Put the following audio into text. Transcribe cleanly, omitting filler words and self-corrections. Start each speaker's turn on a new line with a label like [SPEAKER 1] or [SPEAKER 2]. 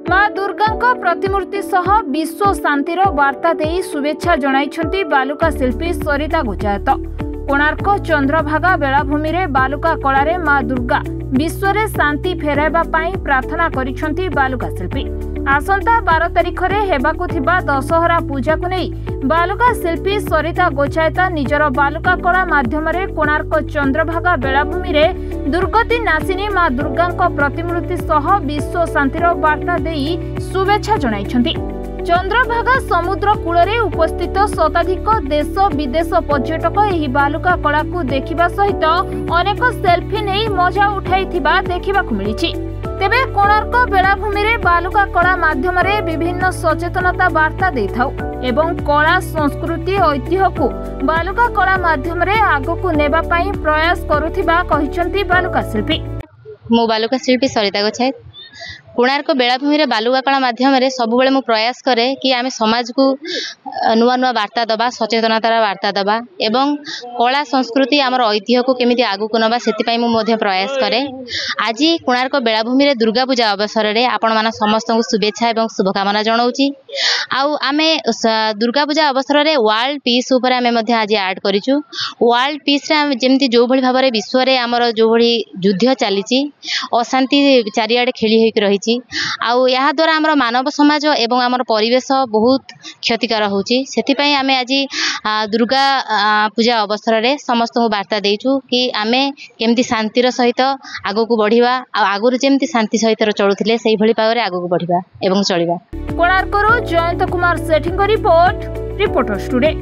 [SPEAKER 1] माँ दुर्गा प्रतिमूर्ति सह विश्व शांतिर वार्ता दे शुभेच्छा जणाइछन्ति बालुका शिल्पी सरिता गोचायत। कोणार्क चंद्रभागा बेलाभूमि रे बालुका कला माँ दुर्गा विश्व रे शांति फेराइबा पाई प्रार्थना करिछन्ति बालुका शिल्पी। आसंता 12 तारिख रे हेबाकु थिबा दशहरा पूजा को नहीं बालुका शिल्पी सरिता गोचायत निजर बालुका कला माध्यम रे कोणार्क चंद्रभागा बेलाभूमि रे दुर्गति नासिनी माँ दुर्गा प्रतिमूर्ति सह विश्व शांतिर वार्ता देई शुभेच्छा जणाइछन्ति। चंद्रभागा समुद्र कूल रे उपस्थित शताधिक देश विदेश पर्यटक एही बालुका कला को देखिबा सहित अनेक सेल्फी नहीं मजा उठाइथिबा देखिबाकु मिलिछि। तेबे कोणार्क बेलाभूमि रे बालुका कला माध्यम रे विभिन्न सचेतनता वार्ता देथाउ एवं कला संस्कृति ऐतिह्य को बालुका कला माध्यम रे आगकु नेबा पई प्रयास करुथिबा कहिसंती बालुका शिल्पी।
[SPEAKER 2] मो बालुका शिल्पी सरिता गोचायत। कोणार्क बेलाभूमि रे बालुका कला माध्यम रे सब बेले मु प्रयास करे कि आमे समाज को नुआ नुआ वार्ता दबा सचेतनतार वार्ता दबा एवं कला संस्कृति आमर ऐतिह्य को केमिति आगु को नबा सेति पई मु मध्य प्रयास करे। आज कोणार्क बेलाभूमि रे दुर्गा पूजा अवसर रे आपण माना समस्त को शुभेच्छा एवं शुभकामना जणाउची। आउ आमे दुर्गा पूजा अवसर रे वर्ल्ड पीस ऊपर आमे मध्य आज ऐड करिछु। वर्ल्ड पीस रे आमे जेमति जो भली भाबरे विश्व रे आमर जो भली युद्ध चलीची अशांति चारियाडे खेली होई रही आउ या द्वारा आमर मानव समाज एवं आमर परिवेश बहुत क्षतिकार होची। सेति पई आमे आज दुर्गा पूजा अवसर रे समस्त को वार्ता देइछु कि आमे केमति शांतिर सहित आगो को बढ़िबा आ आगुरु जेमति शांति सहित चलुथिले सेही भली पावरे आगो को बढ़िबा एवं चलिबा।
[SPEAKER 1] कोणार्करो जयंत कुमार सेठीଙ୍କ रिपोर्ट रिपोर्टर्स टुडे।